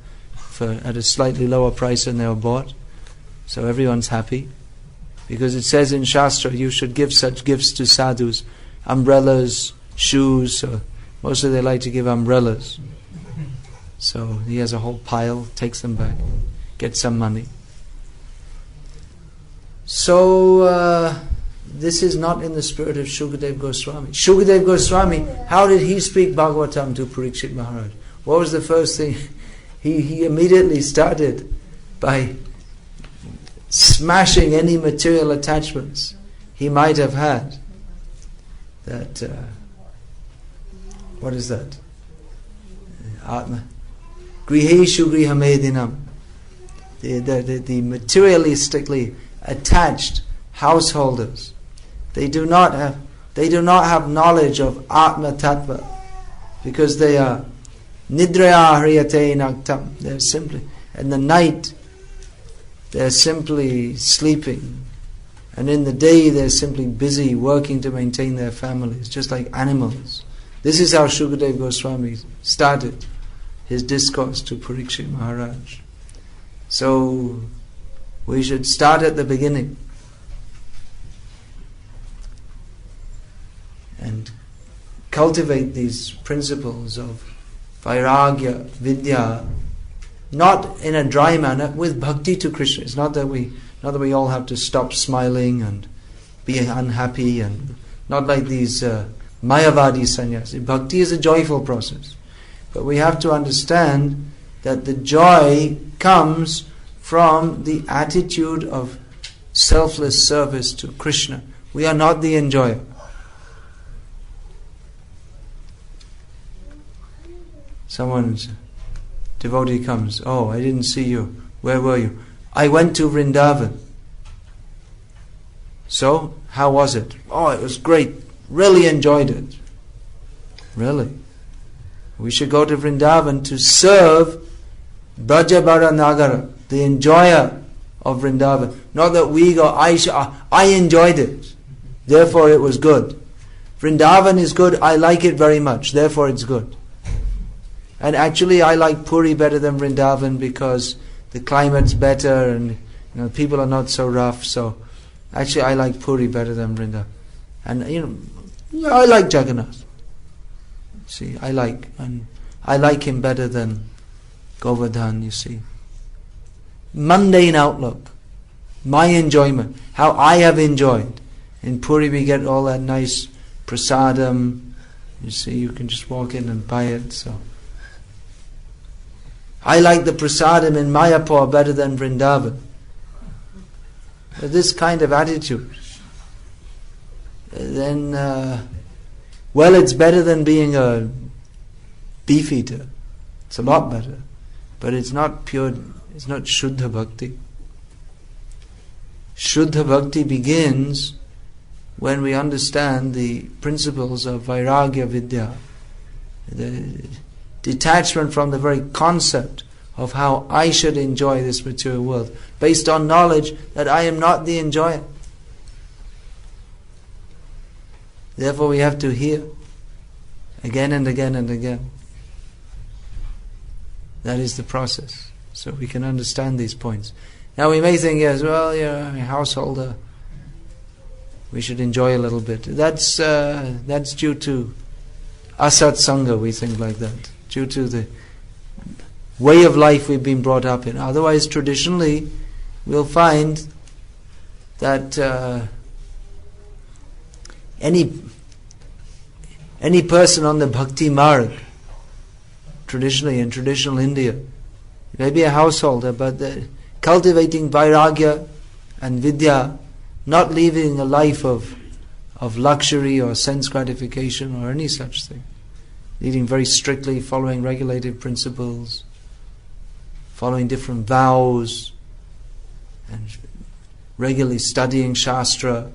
Speaker 1: at a slightly lower price than they were bought. So everyone's happy. Because it says in Shastra, you should give such gifts to sadhus. Umbrellas, shoes, mostly they like to give umbrellas. So he has a whole pile, takes them back, gets some money. So this is not in the spirit of Shukadev Goswami. Shukadev Goswami, how did he speak Bhagavatam to Parikshit Maharaj? What was the first thing? He immediately started by smashing any material attachments he might have had. That, what is that? Atma. Griheshu grihamedinam. The materialistically attached householders. They do not have knowledge of Atma Tattva, because they are Nidraya Hriyate Naktam. They're simply, in the night, they're simply sleeping. And in the day, they're simply busy working to maintain their families, just like animals. This is how Shukadev Goswami started his discourse to Parikshit Maharaj. So, we should start at the beginning and cultivate these principles of Vairagya, Vidya, not in a dry manner, with bhakti to Krishna. It's not that we all have to stop smiling and be unhappy, and not like these Mayavadi sannyasi. Bhakti is a joyful process. But we have to understand that the joy comes from the attitude of selfless service to Krishna. We are not the enjoyer. Someone's devotee comes, oh, I didn't see you. Where were you? I went to Vrindavan. So, how was it? Oh, it was great. Really enjoyed it. Really? We should go to Vrindavan to serve Brajabara Nagara, the enjoyer of Vrindavan. Not that we go, I enjoyed it, therefore it was good. Vrindavan is good, I like it very much, therefore it's good. And actually I like Puri better than Vrindavan because the climate's better and people are not so rough, so actually I like Puri better than Vrindavan. And I like Jagannath. See, I like him better than Govardhan, you see. Mundane outlook, my enjoyment, how I have enjoyed. In Puri we get all that nice prasadam, you see, you can just walk in and buy it, so. I like the prasadam in Mayapur better than Vrindavan. This kind of attitude, then, well, it's better than being a beef eater. It's a lot better. But it's not pure, it's not Shuddha Bhakti. Shuddha Bhakti begins when we understand the principles of Vairagya Vidya. The detachment from the very concept of how I should enjoy this material world, based on knowledge that I am not the enjoyer. Therefore we have to hear again and again and again. That is the process. So we can understand these points. Now we may think, yes, well, you're a householder, we should enjoy a little bit. That's due to asat sangha, we think like that. Due to the way of life we've been brought up in. Otherwise, traditionally, we'll find that any person on the bhakti marg, traditionally in traditional India, maybe a householder, but cultivating vairagya and vidya, not living a life of luxury or sense gratification or any such thing, leading very strictly, following regulated principles, following different vows, and regularly studying Shastra,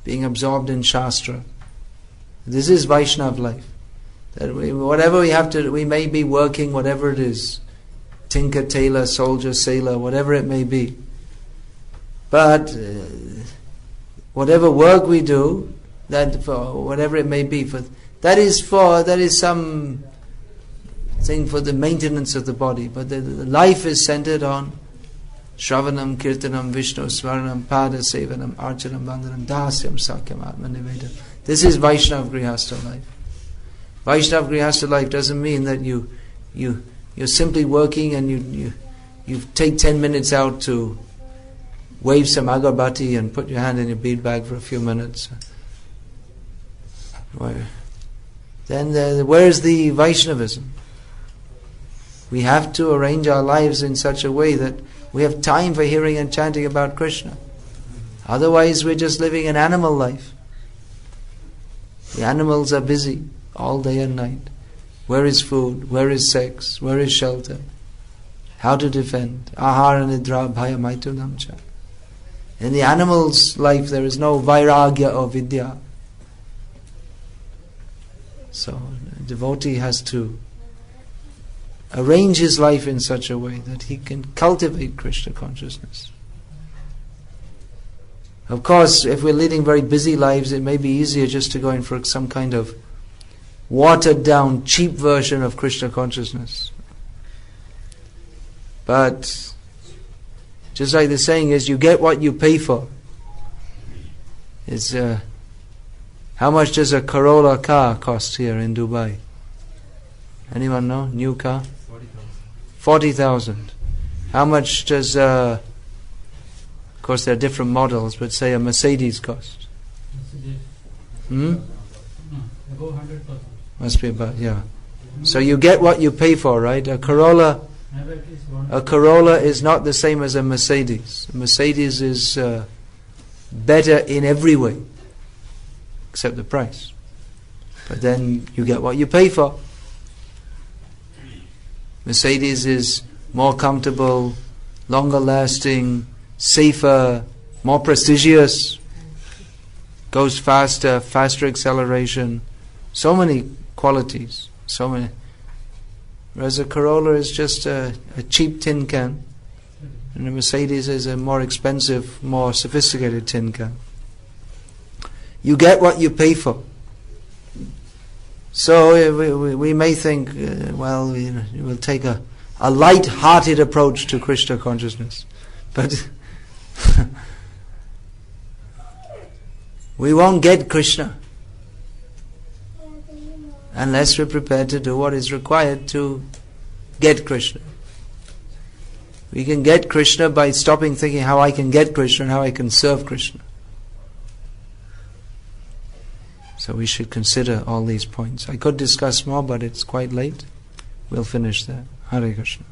Speaker 1: being absorbed in Shastra. This is Vaishnav life. That whatever we have to, we may be working, whatever it is, tinker, tailor, soldier, sailor, whatever it may be. But whatever work we do, that for whatever it may be, that is some thing for the maintenance of the body. But the life is centered on Shravanam, Kirtanam, Vishnu, Smaranam, Pada, Sevanam, Archanam, Bandhanam, Dasyam, Sakyam, Atma Nivedam. This is Vaishnav Grihastha life. Vaishnav Grihastha life doesn't mean that you're simply working and you take 10 minutes out to wave some agarbatti and put your hand in your bead bag for a few minutes. Then where's the Vaishnavism? We have to arrange our lives in such a way that we have time for hearing and chanting about Krishna. Otherwise we're just living an animal life. The animals are busy all day and night. Where is food? Where is sex? Where is shelter? How to defend? Ahara nidra bhaya maitunam cha. In the animal's life there is no vairagya or vidya. So a devotee has to arrange his life in such a way that he can cultivate Krishna consciousness. Of course, if we're leading very busy lives, it may be easier just to go in for some kind of watered down, cheap version of Krishna consciousness. But just like the saying is, you get what you pay for. It's how much does a Corolla car cost here in Dubai? Anyone know? New car? 40,000. How much does, of course there are different models, but say a Mercedes cost? Above 100,000. Must be about, yeah. So you get what you pay for, right? A Corolla is not the same as a Mercedes. A Mercedes is better in every way, except the price. But then you get what you pay for. Mercedes is more comfortable, longer lasting, safer, more prestigious, goes faster, faster acceleration, so many qualities, so many. Whereas a Corolla is just a cheap tin can, and a Mercedes is a more expensive, more sophisticated tin can. You get what you pay for. So we may think, we'll take a light-hearted approach to Krishna consciousness. But we won't get Krishna unless we're prepared to do what is required to get Krishna. We can get Krishna by stopping thinking how I can get Krishna and how I can serve Krishna. So we should consider all these points. I could discuss more, but it's quite late. We'll finish there. Hare Krishna.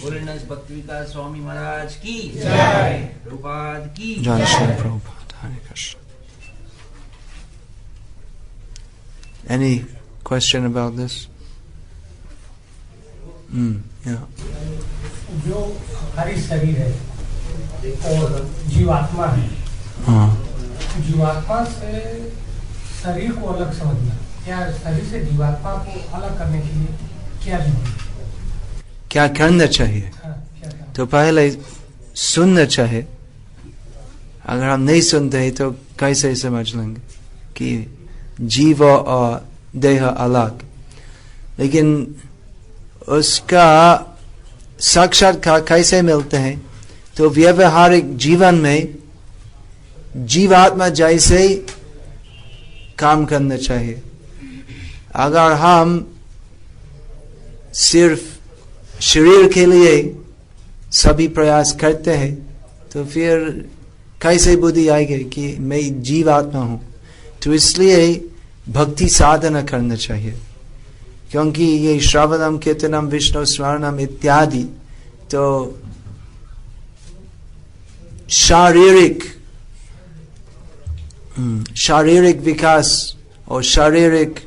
Speaker 2: Holiness Bhakti Vikasa Swami Maharaj ki Jai. Prabhupada ki
Speaker 1: Jai. Shri Prabhupada. Hare Krishna. Any question about this? Yeah.
Speaker 3: जो हमारी शरीर है और जीवात्मा है, जीवात्मा से शरीर को अलग समझना, क्या शरीर से जीवात्मा को अलग करने के लिए
Speaker 1: क्या करना चाहिए? तो पहले सुनना चाहिए. अगर हम नहीं सुनते हैं तो कैसे समझ लेंगे कि जीव और देह अलग? लेकिन उसका साक्षात्कार कैसे मिलते हैं? तो व्यवहारिक जीवन में जीवात्मा जैसे काम करना चाहिए. अगर हम सिर्फ शरीर के लिए सभी प्रयास करते हैं तो फिर कैसे बुद्धि आएगी कि मैं जीवात्मा हूँ? तो इसलिए भक्ति साधना करना चाहिए, क्योंकि ये श्रवणम कीर्तनम विष्णु स्मरणम इत्यादि तो शारीरिक विकास और शारीरिक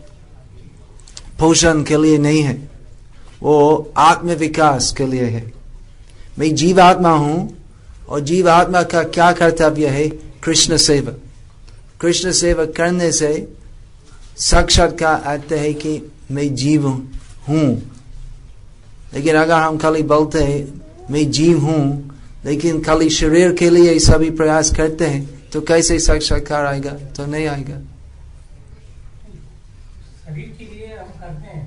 Speaker 1: पोषण के लिए नहीं है, वो आत्म विकास के लिए है. मैं जीवात्मा हूँ और जीवात्मा का क्या कर्तव्य है? कृष्ण सेवा. कृष्ण सेवा करने से साक्षात्कार आता है कि मैं जीव हूँ. लेकिन अगर हम खाली बोलते हैं मैं जीव हूँ लेकिन खाली शरीर के लिए सभी प्रयास करते हैं तो कैसे साक्षात्कार आएगा? तो नहीं आएगा.
Speaker 3: शरीर के लिए हम करते हैं,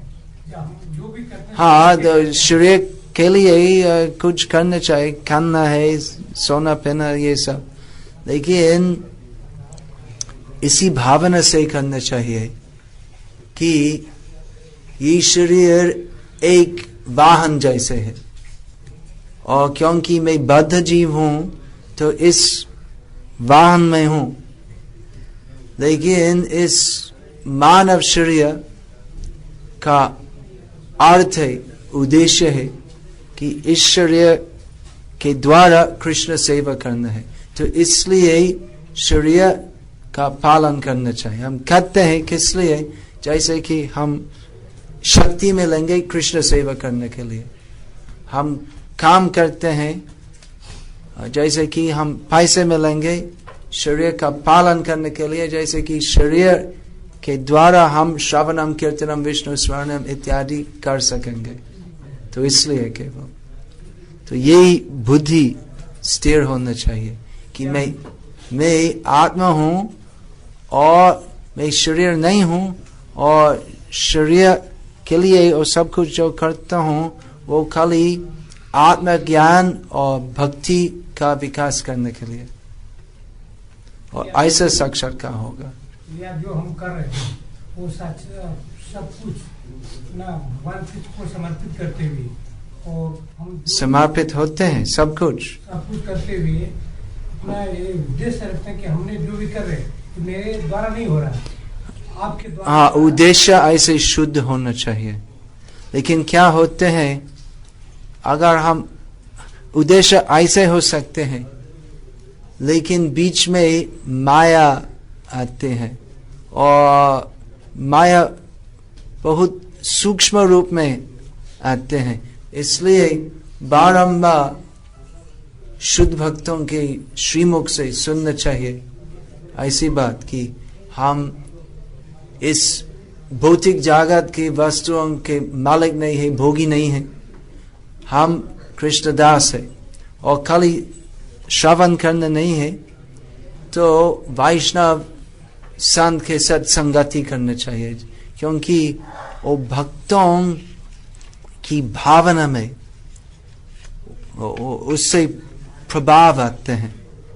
Speaker 3: जो भी करते हैं.
Speaker 1: हाँ, तो शरीर के लिए कुछ करना चाहिए, खाना है, सोना पहना, ये सब, लेकिन इसी भावना से करना चाहिए कि ये शरीर एक वाहन जैसे है, और क्योंकि मैं बद्ध जीव हूं तो इस वाहन में हूं, लेकिन इस मानव शरीर का अर्थ है, उद्देश्य है कि इस शरीर के द्वारा कृष्ण सेवा करना है, तो इसलिए शरीर का पालन करना चाहिए। हम कहते हैं किस लिए, जैसे कि हम शक्ति में लेंगे कृष्ण सेवा करने के लिए, हम काम करते हैं जैसे कि हम पैसे में लेंगे शरीर का पालन करने के लिए, जैसे कि शरीर के द्वारा हम श्रवणम कीर्तनम विष्णु स्मरणम इत्यादि कर सकेंगे, तो इसलिए केवल, तो यही बुद्धि स्थिर होना चाहिए कि मैं आत्मा हूं और मैं शरीर नहीं हूं, और शरीर के लिए और सब कुछ जो करता हूं वो खाली आत्मज्ञान और भक्ति का विकास करने के लिए, और ऐसा साक्षात्कार होगा।
Speaker 3: या जो हम कर रहे हैं वो सच सब कुछ ना भगवान को समर्पित करते हुए, और हम
Speaker 1: समर्पित होते हैं सब कुछ
Speaker 3: करते हुए अपना ये उद्देश्य रखते हैं कि हमने जो भी कर रहे हैं मेरे द्वारा नहीं हो रहा, आपके द्वारा।
Speaker 1: हाँ, उद्देश्य ऐसे शुद्ध होना चाहिए, लेकिन क्या होते हैं, अगर हम उद्देश्य ऐसे हो सकते हैं लेकिन बीच में माया आते हैं, और माया बहुत सूक्ष्म रूप में आते हैं, इसलिए बारंबार शुद्ध भक्तों के श्रीमुख से सुनना चाहिए ऐसी बात कि हम इस भौतिक जगत की वस्तुओं के मालिक नहीं है, भोगी नहीं है, हम कृष्णदास है, और खाली श्रवण करना नहीं है, तो वैष्णव संत के साथ संगति करना चाहिए, क्योंकि वो भक्तों की भावना में उससे प्रभाव आते हैं।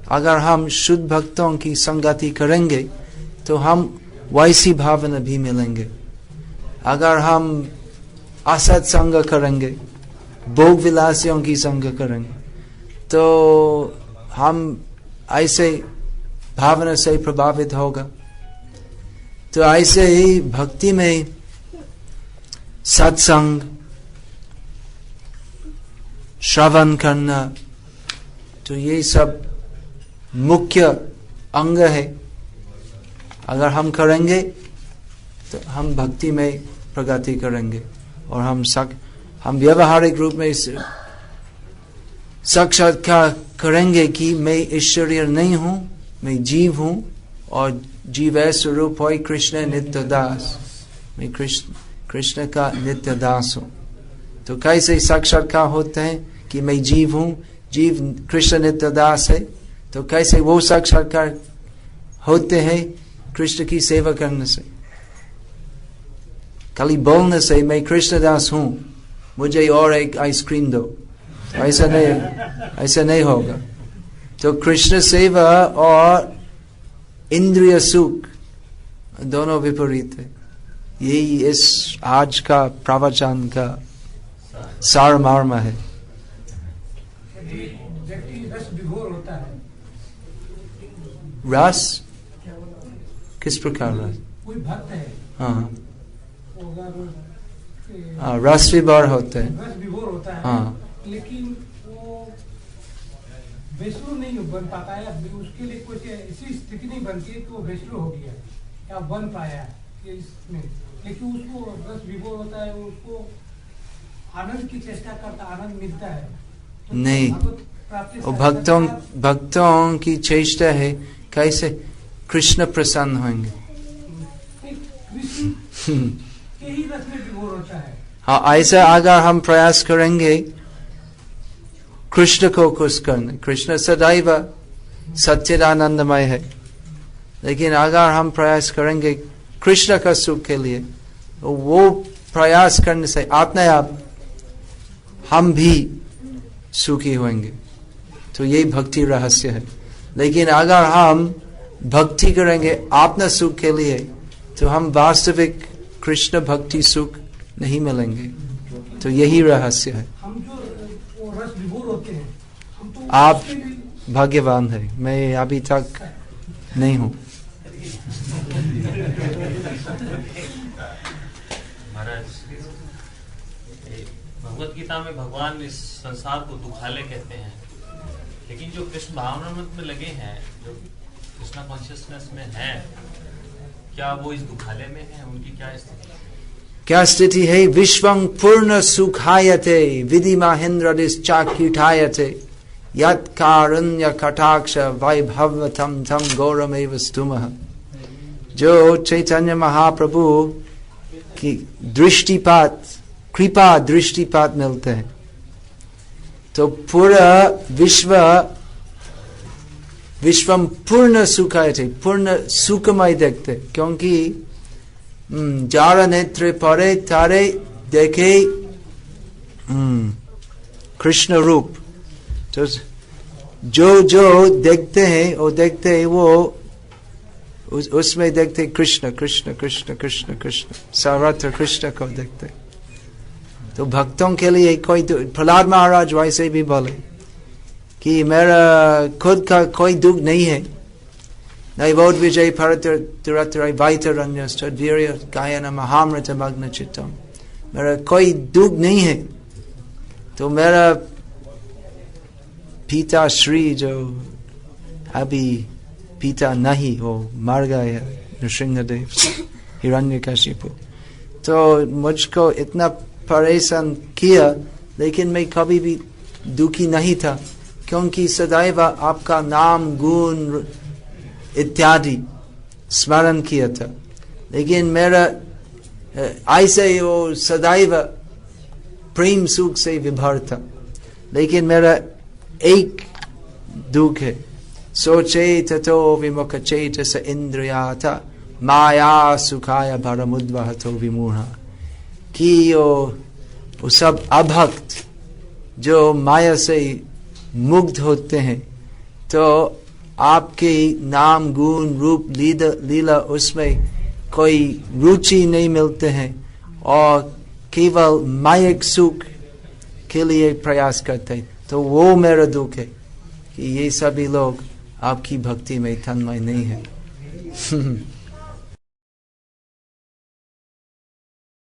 Speaker 1: अगर हम शुद्ध भक्तों की संगति करेंगे तो हम वैसी भावना भी मिलेंगे। अगर हम असत संग करेंगे, भोग विलासियों की संग करेंगे, तो हम ऐसे भावना से प्रभावित होगा। तो ऐसे ही भक्ति में सत्संग, श्रवण करना, तो ये सब मुख्य अंग है। अगर हम करेंगे तो हम भक्ति में प्रगति करेंगे, और हम व्यवहारिक रूप में साक्षात्कार करेंगे कि मैं इस शरीर नहीं हूं, मैं जीव हूं, और जीव स्वरूप है कृष्ण नित्य दास, मैं कृष्ण का नित्य दास हूं। तो कैसे साक्षात्कार होते हैं कि मैं जीव हूं, जीव कृष्ण नित्य दास है, तो कैसे वो साक्षात्कार होते हैं? कृष्ण की सेवा करने से। खाली बोलने से मैं कृष्ण दास हूं, मुझे और एक आइसक्रीम दो, ऐसा नहीं होगा। तो कृष्ण सेवा और इंद्रिय सुख दोनों विपरीत है। यही इस आज का प्रवचन का सार मर्म है।
Speaker 3: व्यक्ति रस विभोर होता है।
Speaker 1: रस किस प्रकार रस?
Speaker 3: कोई भक्त है,
Speaker 1: हाँ, रस विभोर होते हैं,
Speaker 3: रस विभोर होता है,
Speaker 1: हाँ,
Speaker 3: लेकिन वो वैष्णव नहीं बन पाता है, उसके लिए कुछ ऐसी स्थिति नहीं बनती है कि वो वैष्णव हो गया या बन पाया इसमें, लेकिन उसको रस विभोर होता है, उसको आनंद की चेष्टा करता, आनंद मिलता है। तो
Speaker 1: नहीं, वो भक्तों की चेष्टा है कैसे कृष्ण प्रसन्न होंगे।
Speaker 3: यही रस में विभोर होता है।
Speaker 1: हाँ, ऐसा अगर हम प्रयास करेंगे कृष्ण को खुश करने, कृष्ण सदैव सच्चिदानंदमय है, लेकिन अगर हम प्रयास करेंगे कृष्ण का सुख के लिए, तो वो प्रयास करने से अपने आप हम भी सुखी होंगे। तो यही भक्ति रहस्य है। लेकिन अगर हम भक्ति करेंगे अपना सुख के लिए, तो हम वास्तविक कृष्ण भक्ति सुख नहीं मिलेंगे। तो यही रहस्य है।
Speaker 3: हम जो रस विभोर होते हैं, हम तो
Speaker 1: आप भाग्यवान है, मैं अभी तक नहीं हूँ।
Speaker 4: महाराज, भगवत गीता में भगवान इस संसार को दुखालय कहते हैं, लेकिन जो कृष्ण भावनामृत में लगे हैं, जो कृष्णा कॉन्शियसनेस में हैं, क्या वो इस दुखालय में हैं? उनकी क्या स्थिति है?
Speaker 1: क्या स्थिति है? विश्वं पूर्ण सुखायते विधि महेन्द्रदिश्चाकीठायते यत् कारुण्य कटाक्ष वैभवतं तं गौरमेव स्तुमः। जो चैतन्य महाप्रभु की दृष्टिपात, कृपा दृष्टिपात मिलते हैं, तो पूरा विश्वम पूर्ण सुखायते, पूर्ण सुखमय देखते। क्योंकि जारा नेत्र परे तारे देखे कृष्ण रूप। तो जो देखते हैं वो देखते हैं, वो उसमें देखते कृष्ण कृष्ण कृष्ण कृष्ण कृष्ण, सर्वत्र कृष्ण को देखते। तो भक्तों के लिए कोई, प्रहलाद महाराज वैसे भी बोले कि मेरा खुद का कोई दुख नहीं है। नैवोद विजय परतरतरै वैतरण्यस्तद्वीर्य गायन महामृत मग्न चित्तम। मेरा कोई दुख नहीं है। तो मेरा पिता श्री जो अभी पिता नहीं, वो मर गए नृसिंहदेव हिरण्यकशिपु, तो मुझको इतना परेशान किया, लेकिन मैं कभी भी दुखी नहीं था, क्योंकि सदैव आपका नाम गुण इत्यादि स्मरण किया था। लेकिन मेरा ऐसे वो सदैव प्रेम सुख से विभर था। लेकिन मेरा एक दुख है, सोचे ततो विमुख चेतस इंद्रियाता माया सुखाय भरमुद्वहतो विमूढ़ा। कि वो सब अभक्त जो माया से मुग्ध होते हैं, तो आपके नाम गुण रूप लीला उसमें कोई रुचि नहीं मिलते हैं, और केवल मायिक सुख के लिए प्रयास करते हैं। तो वो मेरा दुख है कि ये सभी लोग आपकी भक्ति में तन्मय नहीं है।